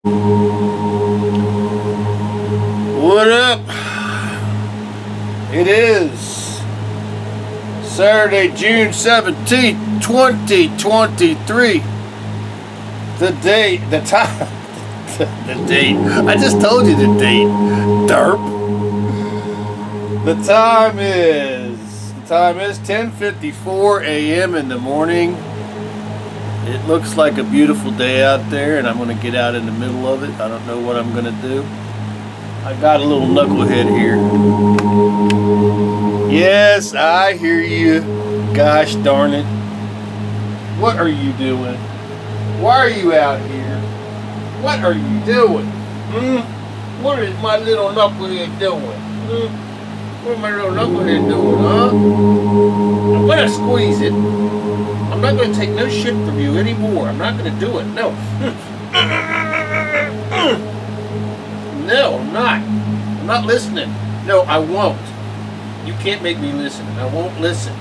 What up? It is Saturday, June 17th, 2023. The date, the time, the date. I just told you the date. Derp. The time is 10:54 a.m. in the morning. It looks like a beautiful day out there, and I'm going to get out in the middle of it. I don't know what I'm going to do. I got a little knucklehead here. Yes, I hear you. Gosh darn it. What are you doing? Why are you out here? What are you doing? What is my little knucklehead doing? What is my little knucklehead doing, huh? I'm going to squeeze it. I'm not going to take no shit from you anymore. I'm not going to do it. No. No, I'm not. I'm not listening. No, I won't. You can't make me listen. I won't listen.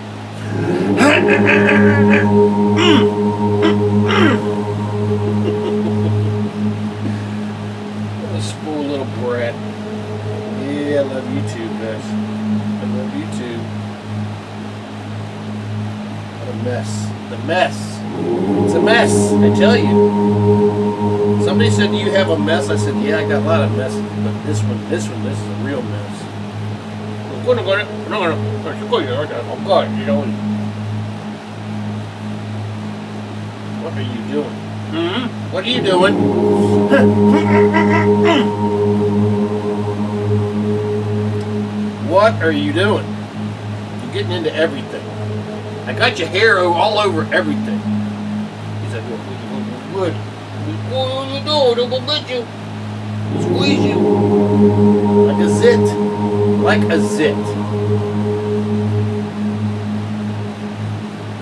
What a spoiled little brat. Yeah, I love you too, guys. I love you too. What a mess. The mess. It's a mess, I tell you. Somebody said, do you have a mess? I said, yeah, I got a lot of messes, but this is a real mess. I'm good, you know. What are you doing? What are you doing? What are you doing? You're getting into everything. I got your hair all over everything. He's like, good. What are you doing? I'm gonna get you. Squeeze you. Like a zit. Like a zit.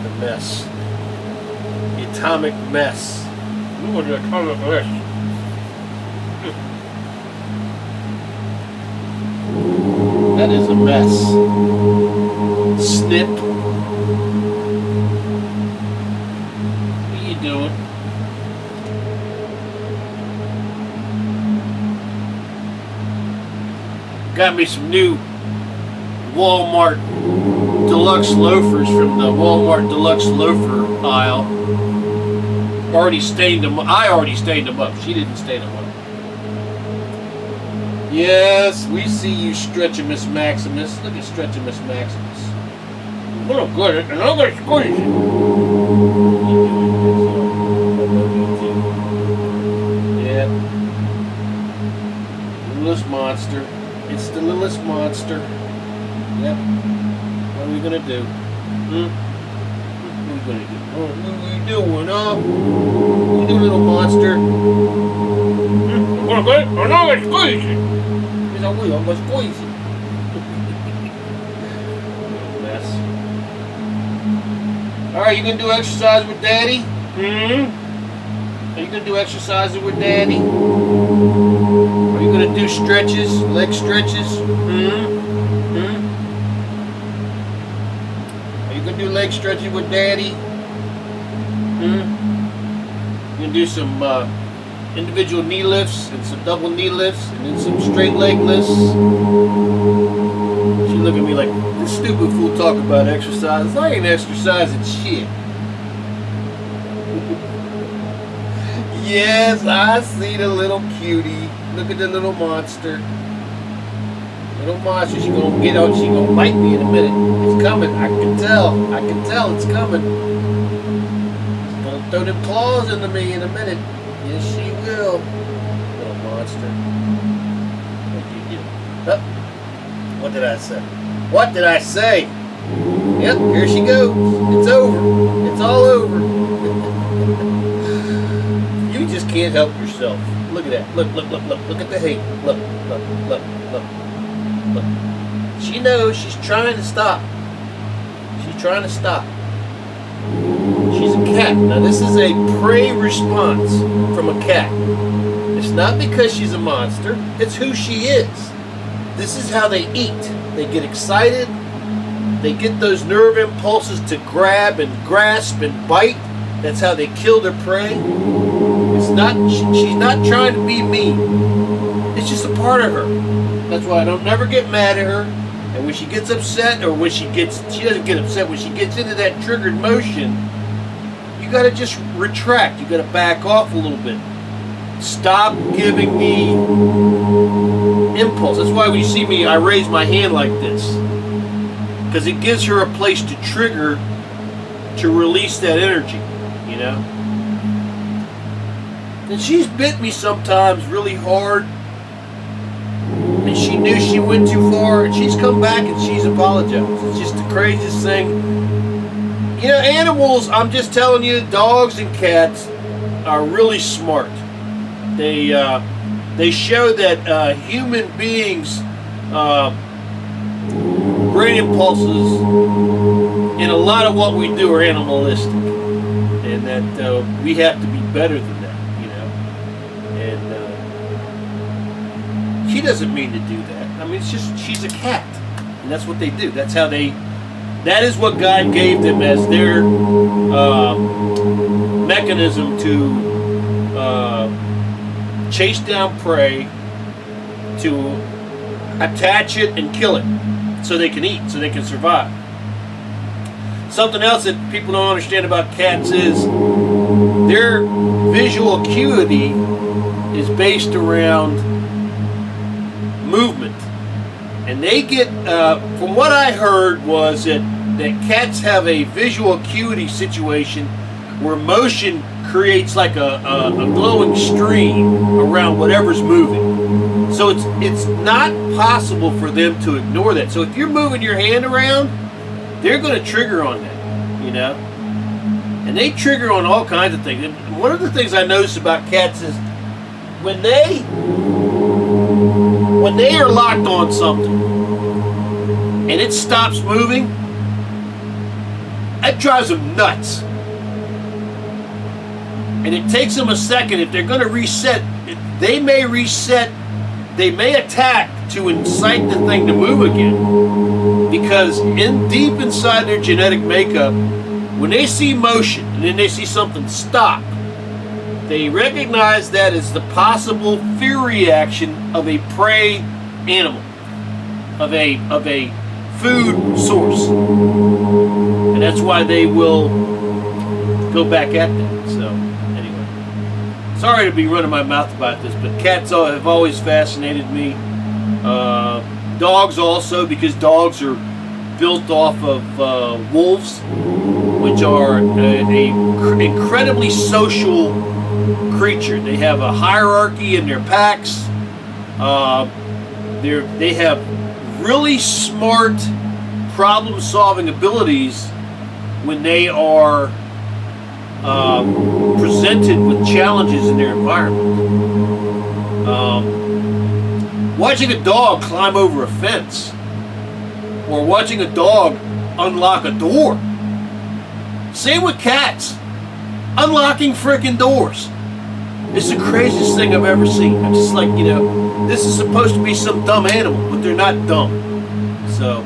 The mess. The atomic mess. Look at the atomic mess. That is a mess. Snip. What are you doing? Got me some new Walmart Deluxe loafers from the Walmart Deluxe loafer aisle. Already stained them. I already stained them up. She didn't stain them up. Yes, we see you stretching, Miss Maximus. Look at stretching, Miss Maximus. Well, I'm good, and I'm gonna squeeze it. Yeah. Littlest monster. It's the littlest monster. Yep. What are we gonna do? What are we gonna do? What are you doing, huh? You do, little monster. I'm gonna squeeze it. I'm gonna squeeze it. Mess. Alright, you gonna do exercise with Daddy? Are you gonna do exercises with Daddy? Are you gonna do stretches, leg stretches? Are you gonna do leg stretches with Daddy? You gonna do some individual knee lifts and some double knee lifts and then some straight leg lifts? She look at me like, this stupid fool talk about exercise. I ain't exercising shit. Yes, I see the little cutie. Look at the little monster. Little monster, she gonna get out, she gonna bite me in a minute. It's coming, I can tell it's coming. She's gonna throw them claws into me in a minute. Yes, she will. Little monster. What did you do? Oh, what did I say? What did I say? Yep, here she goes. It's over. It's all over. You just can't help yourself. Look at that. Look at the hate. Look. She knows she's trying to stop. She's trying to stop. She's a cat. Now this is a prey response from a cat. It's not because she's a monster. It's who she is. This is how they eat. They get excited. They get those nerve impulses to grab and grasp and bite. That's how they kill their prey. It's she's not trying to be mean. It's just a part of her. That's why I don't never get mad at her. And when she gets upset, or when she doesn't get upset, when she gets into that triggered motion, you got to just retract. You got to back off a little bit. Stop giving me impulse. That's why when you see me, I raise my hand like this, because it gives her a place to trigger, to release that energy, you know. And she's bit me sometimes really hard, and she knew she went too far, and she's come back and she's apologized. It's just the craziest thing. You know, animals, I'm just telling you, dogs and cats are really smart. They show that human beings' brain impulses in a lot of what we do are animalistic, and that we have to be better than that, you know. And she doesn't mean to do that. I mean, it's just, she's a cat, and that's what they do. That's how that is what God gave them as their mechanism to chase down prey, to attach it and kill it so they can eat, so they can survive. Something else that people don't understand about cats is their visual acuity is based around movement. And they get, from what I heard was that cats have a visual acuity situation where motion creates like a glowing stream around whatever's moving. So it's not possible for them to ignore that. So if you're moving your hand around, they're going to trigger on that, you know. And they trigger on all kinds of things. And one of the things I notice about cats is when they are locked on something and it stops moving, that drives them nuts. And it takes them a second. If they're going to reset, they may attack to incite the thing to move again. Because deep inside their genetic makeup, when they see motion and then they see something stop, they recognize that as the possible fear reaction of a prey animal, of a food source. And that's why they will go back at that. So sorry to be running my mouth about this, but cats have always fascinated me. Dogs also, because dogs are built off of wolves, which are an incredibly social creature. They have a hierarchy in their packs. They have really smart problem-solving abilities when they are presented with challenges in their environment. Watching a dog climb over a fence, or watching a dog unlock a door. Same with cats. Unlocking freaking doors. It's the craziest thing I've ever seen. I'm just like, you know, this is supposed to be some dumb animal, but they're not dumb. So,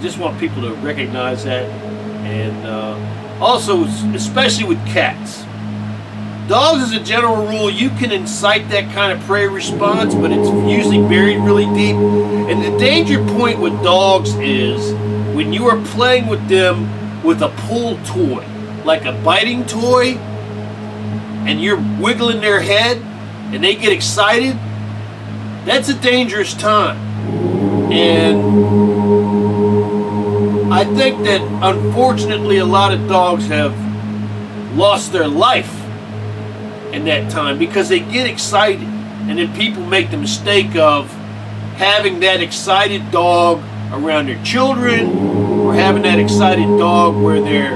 just want people to recognize that. And also, especially with cats. Dogs, as a general rule, you can incite that kind of prey response, but it's usually buried really deep. And the danger point with dogs is when you are playing with them with a pull toy, like a biting toy, and you're wiggling their head, and they get excited, that's a dangerous time. And I think that, unfortunately, a lot of dogs have lost their life in that time because they get excited, and then people make the mistake of having that excited dog around their children, or having that excited dog where their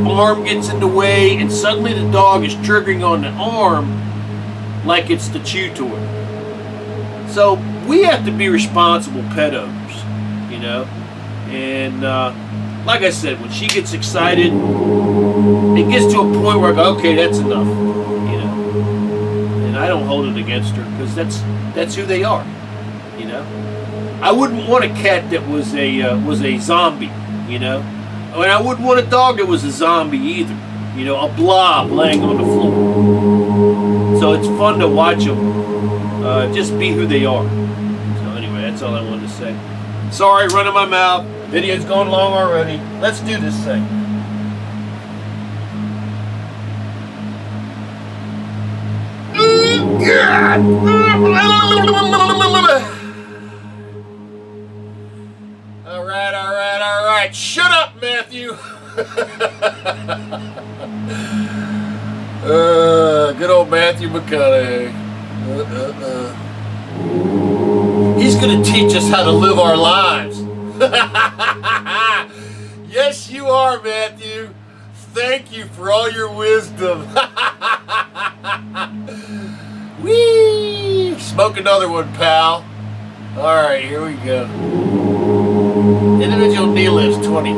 arm gets in the way, and suddenly the dog is triggering on the arm like it's the chew toy. So we have to be responsible pet owners, you know. And like I said, when she gets excited, it gets to a point where I go, okay, that's enough, you know. And I don't hold it against her, because that's who they are, you know. I wouldn't want a cat that was a zombie, you know. And I wouldn't want a dog that was a zombie either, you know, a blob laying on the floor. So it's fun to watch them just be who they are. So anyway, that's all I wanted to say. Sorry, running my mouth. Video's going long already. Let's do this thing. All right. Shut up, Matthew. Good old Matthew McConaughey. He's going to teach us how to live our lives. Yes, you are, Matthew. Thank you for all your wisdom. Whee! Smoke another one, pal. All right, here we go. Individual knee lifts, 20.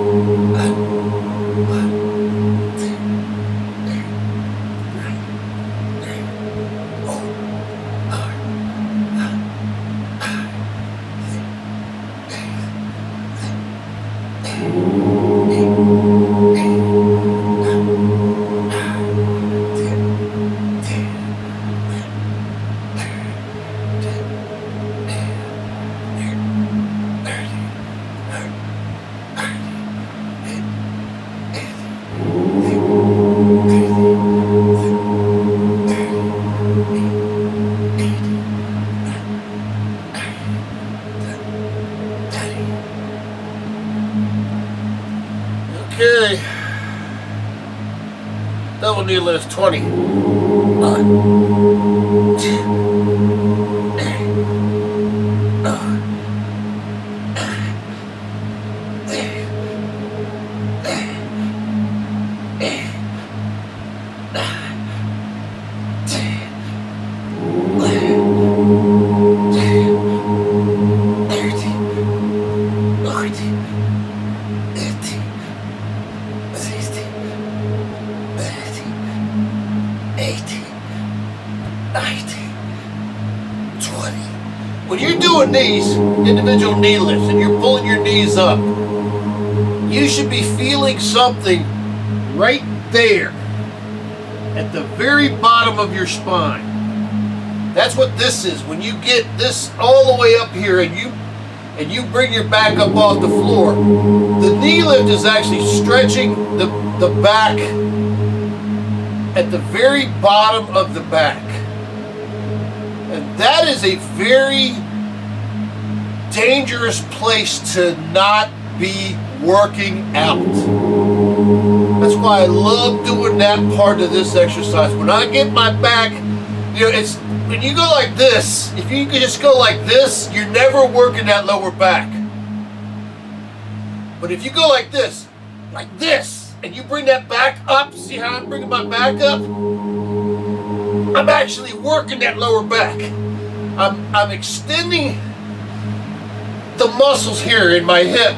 Okay. Double knee lifts, 20. 1, 2, 20. When you're doing these individual knee lifts and you're pulling your knees up, you should be feeling something right there at the very bottom of your spine. That's what this is. When you get this all the way up here and you bring your back up off the floor, the knee lift is actually stretching the back at the very bottom of the back. And that is a very dangerous place to not be working out. That's why I love doing that part of this exercise. When I get my back, it's when you go like this, if you can just go like this, you're never working that lower back. But if you go like this, and you bring that back up, see how I'm bringing my back up? I'm actually working that lower back. I'm extending the muscles here in my hip.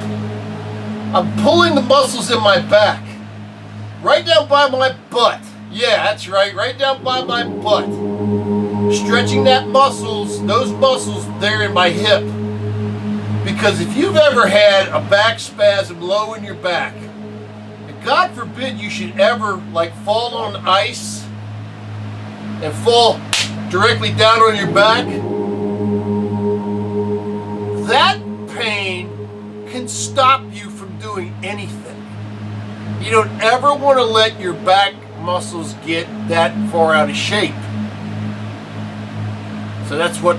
I'm pulling the muscles in my back. Right down by my butt. Yeah, that's right. Right down by my butt. Stretching those muscles there in my hip. Because if you've ever had a back spasm low in your back, and God forbid you should ever fall on ice and fall directly down on your back, that pain can stop you from doing anything. You don't ever want to let your back muscles get that far out of shape. So that's what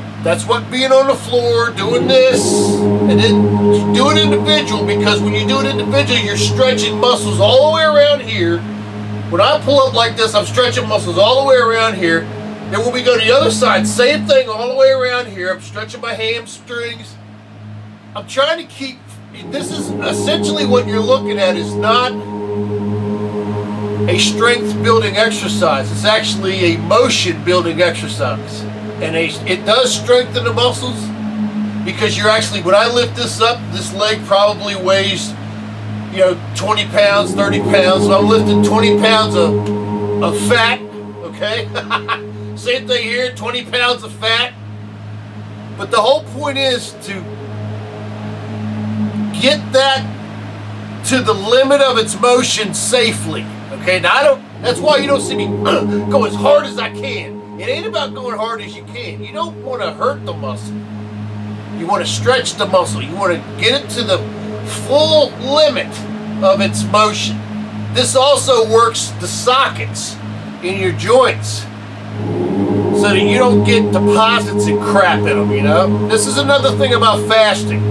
being on the floor, doing this, and then do it individual, because when you do it individual, you're stretching muscles all the way around here. When I pull up like this, I'm stretching muscles all the way around here. Then when we go to the other side, same thing all the way around here. I'm stretching my hamstrings. I'm trying to keep, this is essentially what you're looking at is not a strength building exercise. It's actually a motion building exercise. And it does strengthen the muscles, because you're actually, when I lift this up, this leg probably weighs, 20 pounds, 30 pounds. So I'm lifting 20 pounds of fat, okay? Same thing here, 20 pounds of fat. But the whole point is to get that to the limit of its motion safely, okay? Now that's why you don't see me go as hard as I can. It ain't about going hard as you can. You don't want to hurt the muscle. You want to stretch the muscle. You want to get it to the full limit of its motion. This also works the sockets in your joints so that you don't get deposits and crap in them, you know? This is another thing about fasting.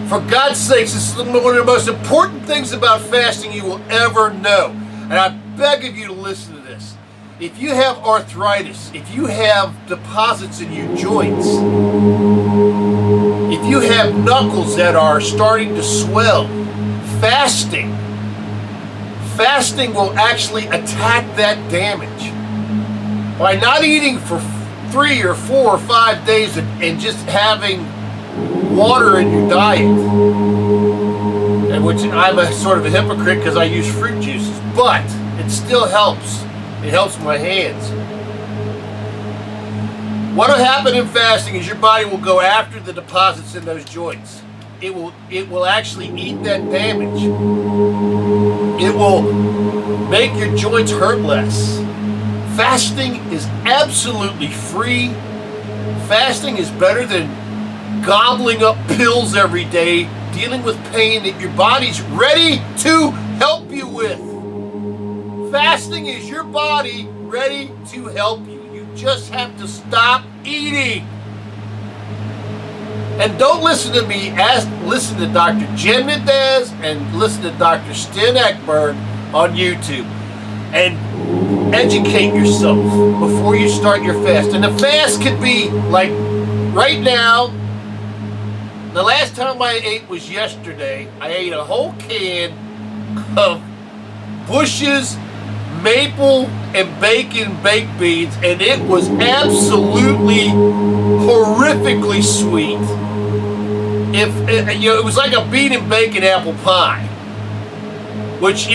For God's sakes, this is one of the most important things about fasting you will ever know. And I beg of you to listen to this. If you have arthritis, if you have deposits in your joints, if you have knuckles that are starting to swell, fasting will actually attack that damage. By not eating for 3 or 4 or 5 days and just having water in your diet, and which I'm a sort of a hypocrite because I use fruit juices, but it still helps. It helps my hands. What will happen in fasting is your body will go after the deposits in those joints. It will actually eat that damage. It will make your joints hurt less. Fasting is absolutely free. Fasting is better than gobbling up pills every day, dealing with pain that your body's ready to help you with. Fasting is your body ready to help you. You just have to stop eating. And don't listen to me, listen to Dr. Jen Mendez and listen to Dr. Sten Ekberg on YouTube. And educate yourself before you start your fast. And the fast could be like right now. The last time I ate was yesterday. I ate a whole can of Bush's maple and bacon baked beans, and it was absolutely horrifically sweet. It was like a bean and bacon apple pie, which,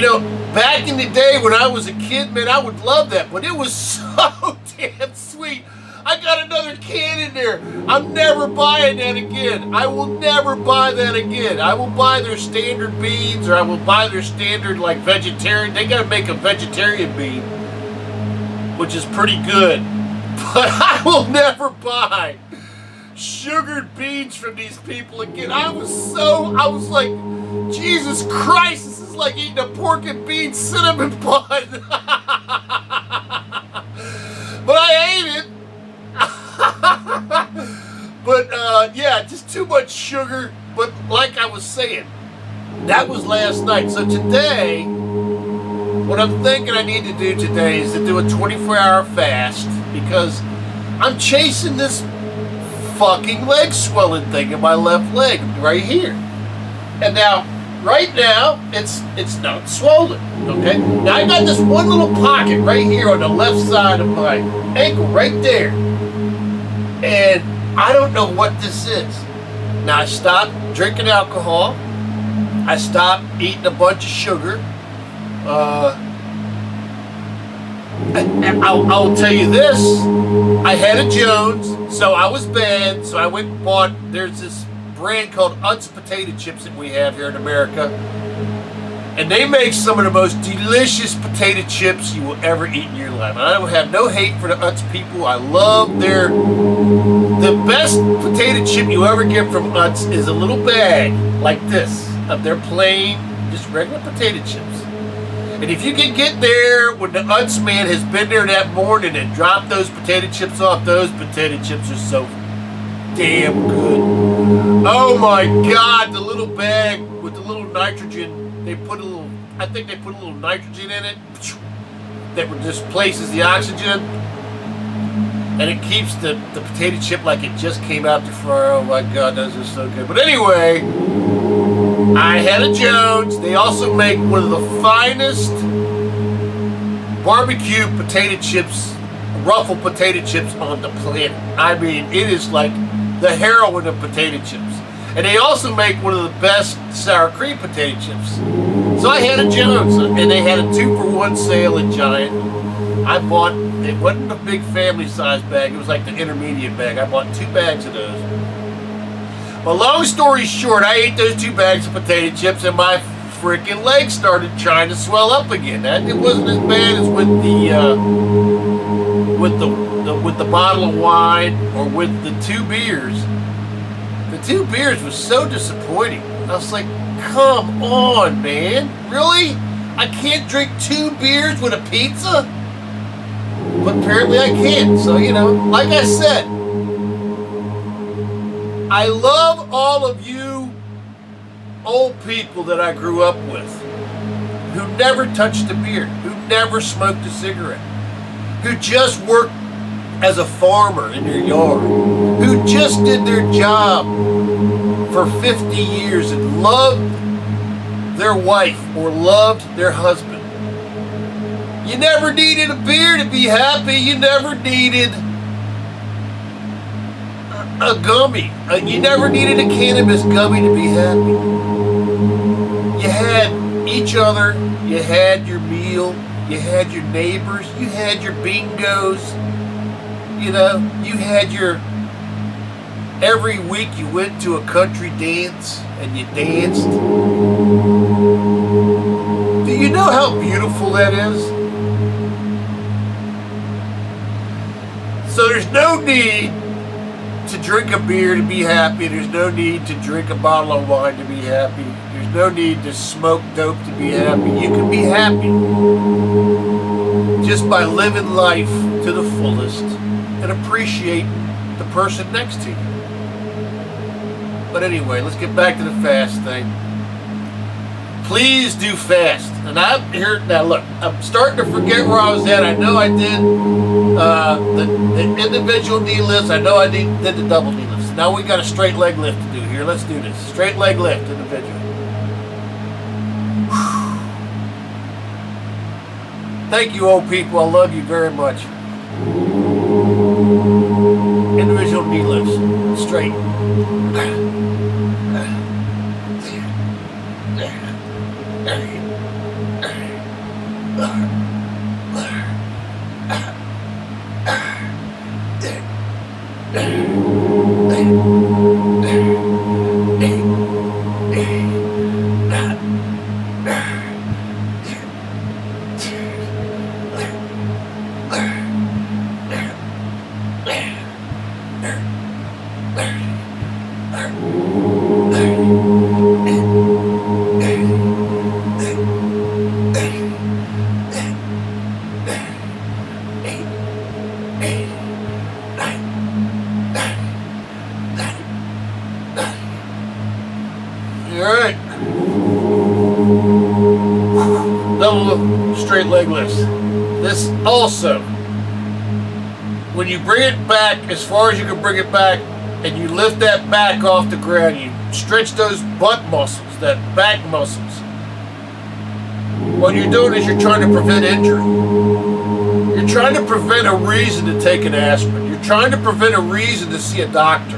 back in the day when I was a kid, man, I would love that, but it was so damn sweet. I got another can in there. I'm never buying that again. I will never buy that again. I will buy their standard beans, or I will buy their standard, like, vegetarian. They got to make a vegetarian bean, which is pretty good. But I will never buy sugared beans from these people again. I was like, Jesus Christ, this is like eating a pork and beans cinnamon bun. But I ate it. But yeah, just too much sugar. But like I was saying, that was last night. So today, what I'm thinking I need to do today is to do a 24-hour fast, because I'm chasing this fucking leg swelling thing in my left leg right here. And now, right now, it's not swollen. Okay? Now I got this one little pocket right here on the left side of my ankle, right there. And I don't know what this is. Now I stopped drinking alcohol. I stopped eating a bunch of sugar. I'll tell you this. I had a Jones, so I was bad. So I went and bought, there's this brand called Utz potato chips that we have here in America. And they make some of the most delicious potato chips you will ever eat in your life. And I don't have no hate for the Utz people. I love the best potato chip you ever get from Utz is a little bag like this of their plain, just regular potato chips. And if you can get there when the Utz man has been there that morning and dropped those potato chips off, those potato chips are so damn good. Oh my God, the little bag with the little nitrogen. I think they put a little nitrogen in it that displaces the oxygen, and it keeps the potato chip like it just came out the fryer. Oh my God, those are so good. But anyway, I had a Jones. They also make one of the finest barbecue potato chips, ruffled potato chips on the planet. I mean, it is like the heroin of potato chips. And they also make one of the best sour cream potato chips. So I had a Jones, and they had a 2-for-1 sale at Giant. I bought, it wasn't a big family size bag, it was like the intermediate bag. I bought 2 bags of those. But long story short, I ate those 2 bags of potato chips, and my freaking leg started trying to swell up again. It wasn't as bad as with with the bottle of wine or with the 2 beers. The 2 beers was so disappointing. I was like, come on, man. Really? I can't drink 2 beers with a pizza? But apparently I can. So, like I said, I love all of you old people that I grew up with who never touched a beer, who never smoked a cigarette, who just worked as a farmer in their yard, who just did their job for 50 years and loved their wife or loved their husband. You never needed a beer to be happy. You never needed a gummy. You never needed a cannabis gummy to be happy. You had each other. You had your meal. You had your neighbors. You had your bingos. You had your... Every week you went to a country dance and you danced. Do you know how beautiful that is? So there's no need to drink a beer to be happy. There's no need to drink a bottle of wine to be happy. There's no need to smoke dope to be happy. You can be happy just by living life to the fullest and appreciating the person next to you. But anyway, let's get back to the fast thing. Please do fast. And I'm here now. Look, I'm starting to forget where I was at. I know I did the individual knee lifts. I know I did the double knee lifts. Now we got a straight leg lift to do here. Let's do this. Straight leg lift, individual. Thank you, old people. I love you very much. Individual knee lifts, straight. Alright. Double straight leg lifts. This also, when you bring it back as far as you can bring it back, and you lift that back off the ground, you stretch those butt muscles, that back muscles. What you're doing is you're trying to prevent injury. You're trying to prevent a reason to take an aspirin. You're trying to prevent a reason to see a doctor.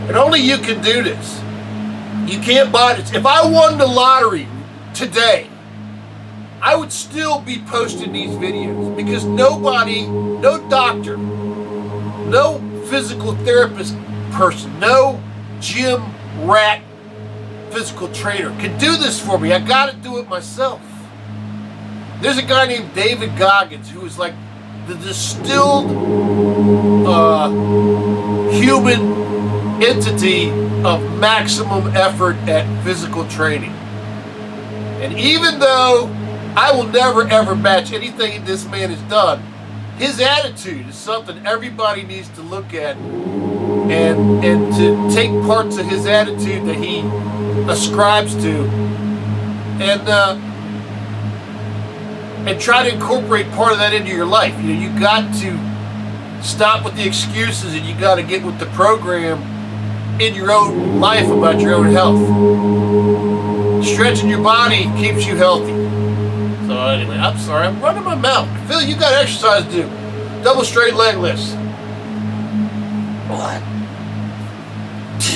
And only you can do this. You can't buy it. If I won the lottery today, I would still be posting these videos because nobody, no doctor, no physical therapist person, no gym rat physical trainer can do this for me. I got to do it myself. There's a guy named David Goggins who is like the distilled human entity of maximum effort at physical training. And even though I will never ever match anything this man has done, his attitude is something everybody needs to look at and to take parts of his attitude that he ascribes to and try to incorporate part of that into your life. You know, you got to stop with the excuses and you got to get with the program in your own life about your own health. Stretching your body keeps you healthy. So anyway, I'm sorry, I'm running my mouth. Phil, you got exercise to do. Double straight leg lifts. 1, 2,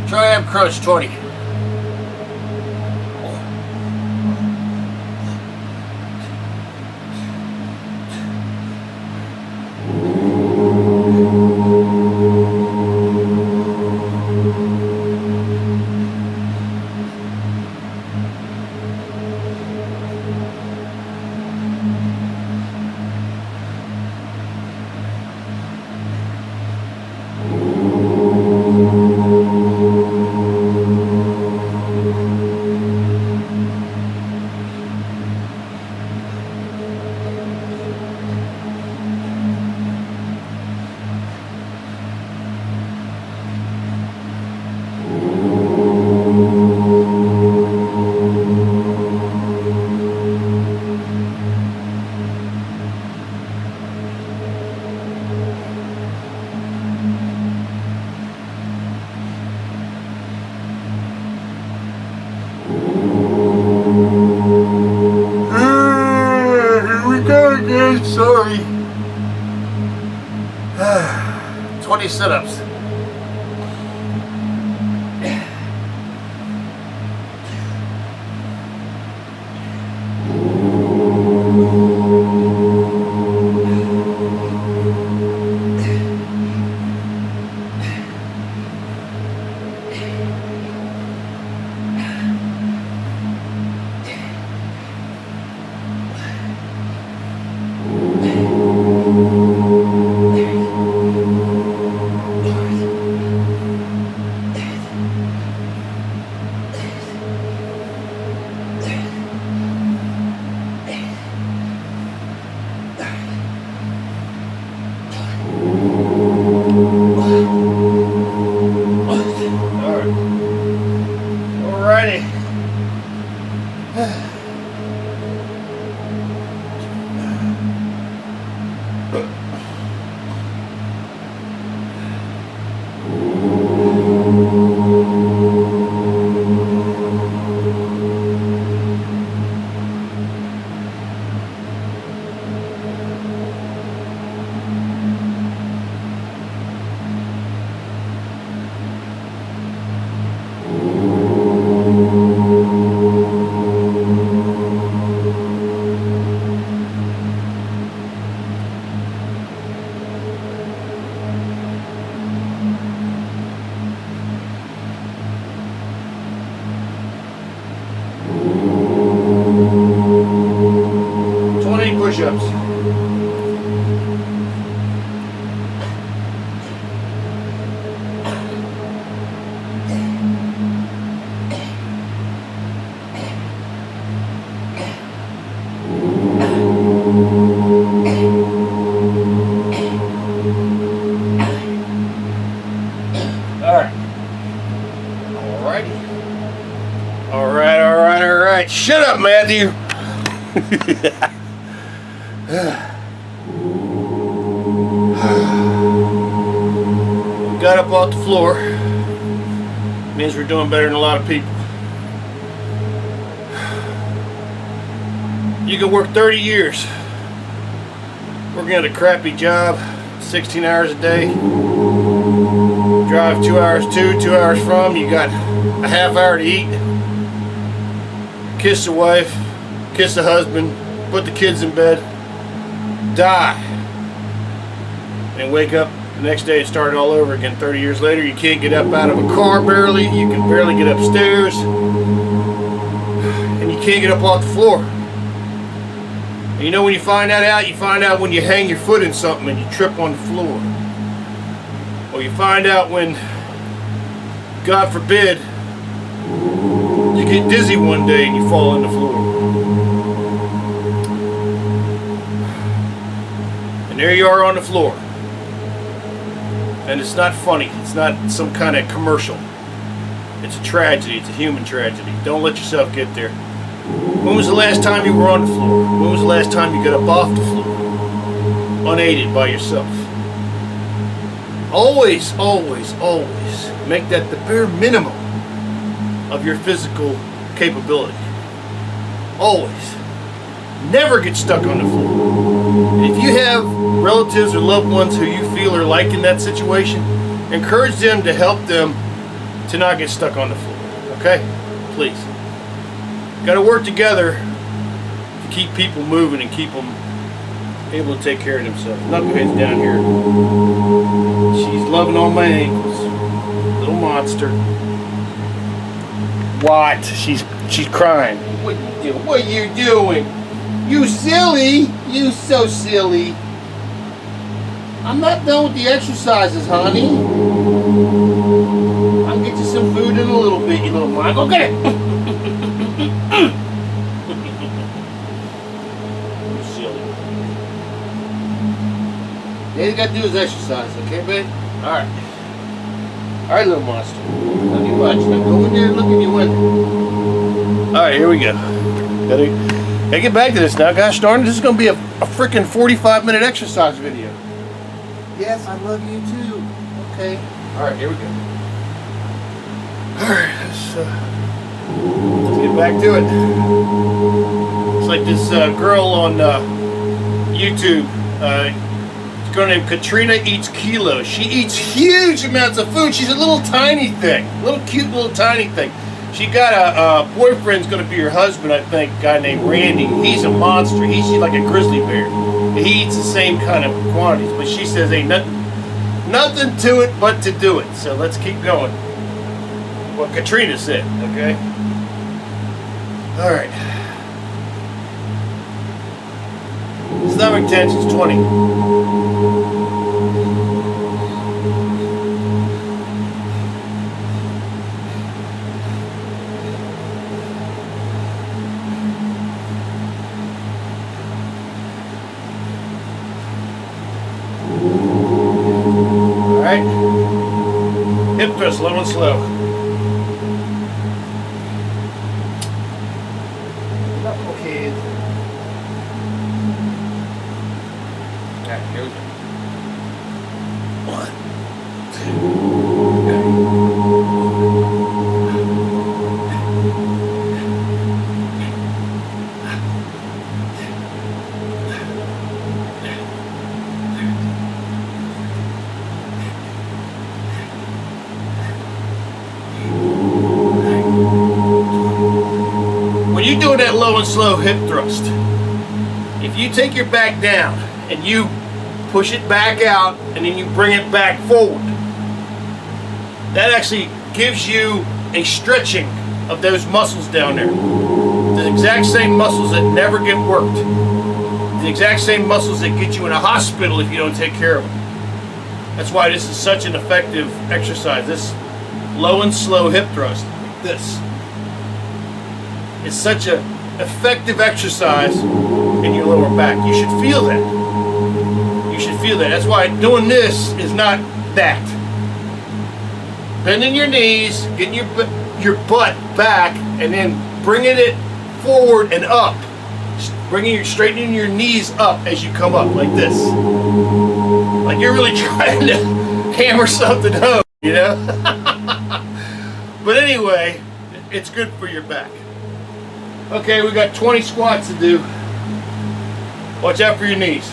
Triumph Crunch 20. Sorry. 20 sit-ups. Push-ups. All right. Shut up, Matthew. We got up off the floor. Means we're doing better than a lot of people. You can work 30 years working at a crappy job, 16 hours a day, drive 2 hours to, 2 hours from, you got a half hour to eat, kiss the wife, kiss the husband, put the kids in bed, die, and wake up the next day and start all over again 30 years later. You can't get up out of a car barely, you can barely get upstairs, and you can't get up off the floor. And you know when you find that out? You find out when you hang your foot in something and you trip on the floor. Or you find out when, God forbid, you get dizzy one day and you fall on the floor. And there you are on the floor. And it's not funny. It's not some kind of commercial. It's a tragedy. It's a human tragedy. Don't let yourself get there. When was the last time you were on the floor? When was the last time you got up off the floor? Unaided by yourself. Always, always, always make that the bare minimum of your physical capability. Always. Never get stuck on the floor. And if you have relatives or loved ones who you feel are like in that situation, encourage them to help them to not get stuck on the floor. Okay? Please. Got to work together to keep people moving and keep them able to take care of themselves. Knucklehead's down here. She's loving on my ankles. Little monster. What? She's crying. What you doing? What you doing? You silly. You so silly. I'm not done with the exercises, honey. I'll get you some food in a little bit, you little mom. Go get it. You silly. All you gotta do is exercise, okay, babe? Alright. Alright, little monster. Love you much. Now go in there and look in your window. Alright, here we go. Gotta get back to this now. Gosh darn it, this is gonna be a freaking 45-minute exercise video. Yes, I love you too. Okay. Alright, here we go. Alright, let's get back to it. It's like this girl on YouTube. It's a girl named Katrina Eats Kilos. She eats huge amounts of food. She's a little tiny thing. Little cute little tiny thing. She got a boyfriend's going to be her husband, I think, a guy named Randy. He's a monster. He's like a grizzly bear. He eats the same kind of quantities, but she says ain't nothing to it but to do it. So let's keep going. What Katrina said, okay? All right. Stomach tension's 20. Hip thrust, low and slow. Okay. Alright, here we go. 1, 2. When you're doing that low and slow hip thrust, if you take your back down and you push it back out and then you bring it back forward, that actually gives you a stretching of those muscles down there. The exact same muscles that never get worked. The exact same muscles that get you in a hospital if you don't take care of them. That's why this is such an effective exercise. This low and slow hip thrust, like this, is such an effective exercise in your lower back. You should feel that. You should feel that. That's why doing this is not that. Bending your knees, getting your butt back, and then bringing it forward and up. Straightening your knees up as you come up, like this. Like you're really trying to hammer something home, you know? But anyway, it's good for your back. Okay, we got 20 squats to do. Watch out for your knees.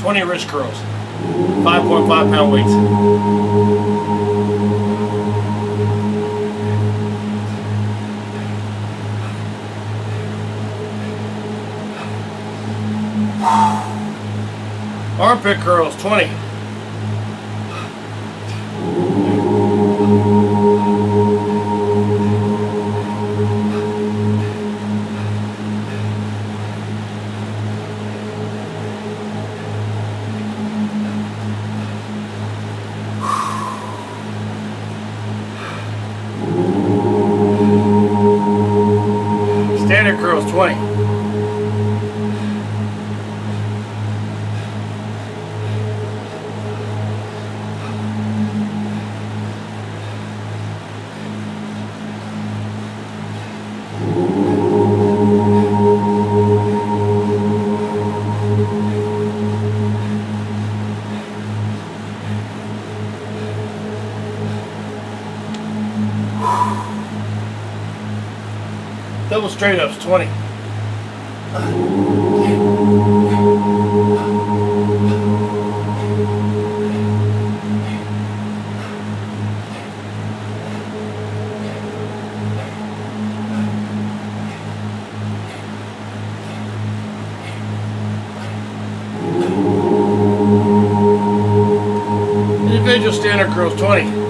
20 wrist curls. 5.5 pound weights. Armpit curls, 20. Standard curls, 20. Double straight ups, 20. Individual standard curls, 20.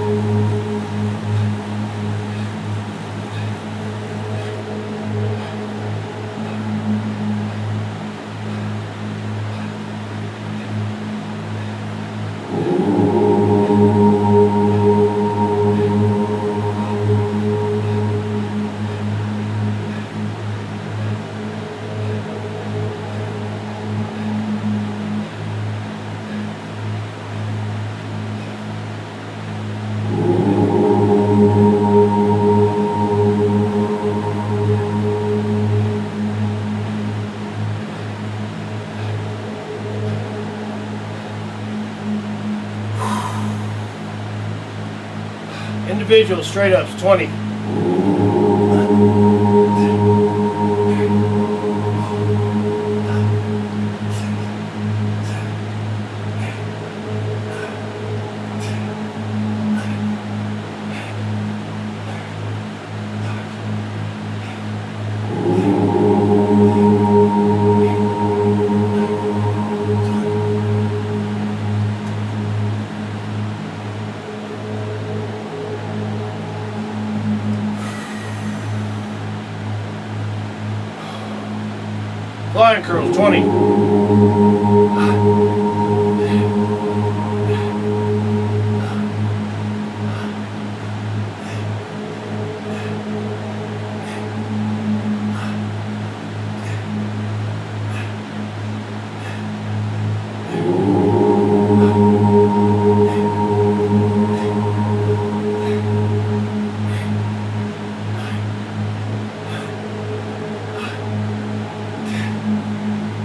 Individual straight ups, 20. Flying curls, 20.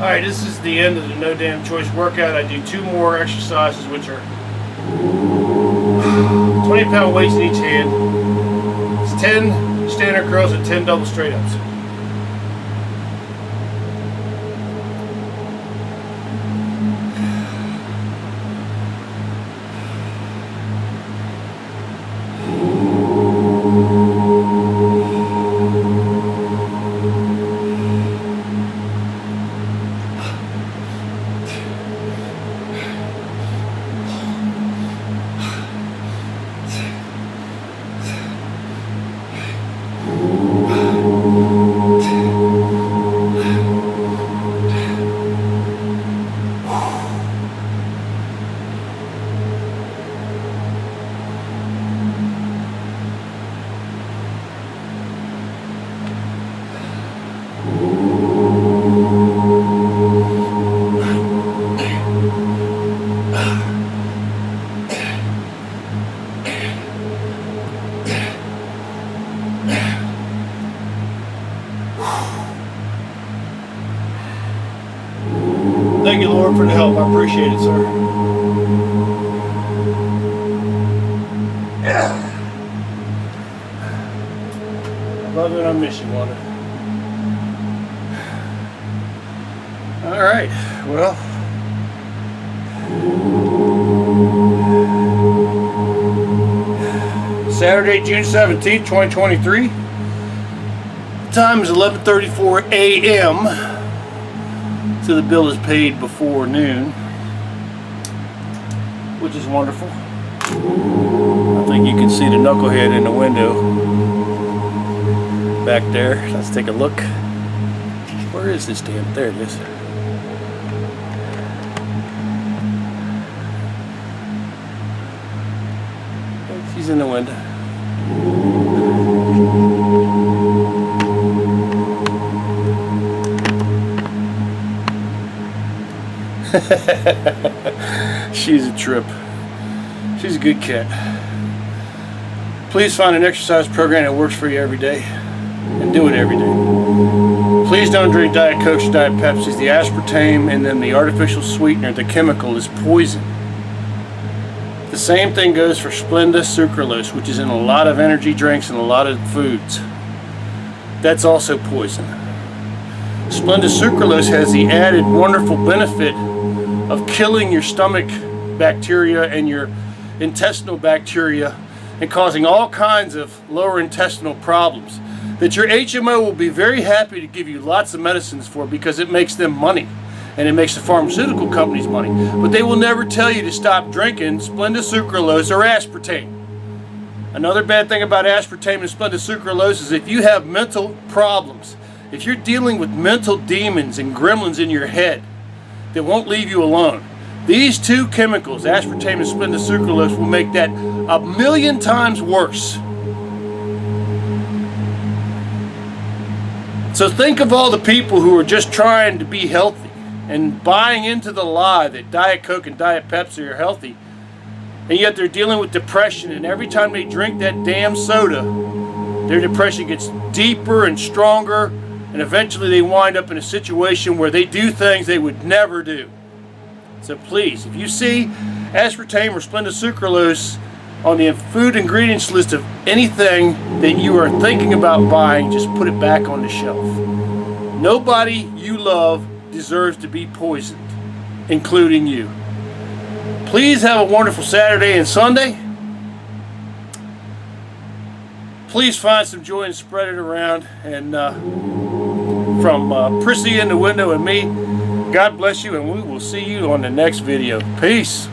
Alright, this is the end of the No Damn Choice workout. I do 2 more exercises, which are 20-pound weights in each hand. It's 10 standard curls and 10 double straight ups. Thank you, Lord, for the help. I appreciate it, sir. I love you and I miss you, Wanda. All right. Well, Saturday, June 17th, 2023. Time is 11:34 a.m. So the bill is paid before noon, which is wonderful. I think you can see the knucklehead in the window back there. Let's take a look. Where is this damn? There it is. She's in the window. She's a trip. She's a good cat. Please find an exercise program that works for you every day and do it every day. Please don't drink Diet Cokes or Diet Pepsis. The aspartame and then the artificial sweetener, the chemical, is poison. The same thing goes for Splenda Sucralose, which is in a lot of energy drinks and a lot of foods. That's also poison. Splenda Sucralose has the added wonderful benefit of killing your stomach bacteria and your intestinal bacteria and causing all kinds of lower intestinal problems that your HMO will be very happy to give you lots of medicines for, because it makes them money and it makes the pharmaceutical companies money. But they will never tell you to stop drinking Splenda Sucralose or aspartame. Another bad thing about aspartame and Splenda Sucralose is if you have mental problems, if you're dealing with mental demons and gremlins in your head that won't leave you alone, these two chemicals, aspartame and Splenda Sucralose, will make that 1,000,000 times worse. So think of all the people who are just trying to be healthy and buying into the lie that Diet Coke and Diet Pepsi are healthy, and yet they're dealing with depression, and every time they drink that damn soda, their depression gets deeper and stronger, and eventually they wind up in a situation where they do things they would never do. So please, if you see aspartame or Splenda Sucralose on the food ingredients list of anything that you are thinking about buying, just put it back on the shelf. Nobody you love deserves to be poisoned, including you. Please have a wonderful Saturday and Sunday. Please find some joy and spread it around. And from Prissy in the window and me, God bless you, and we will see you on the next video. Peace.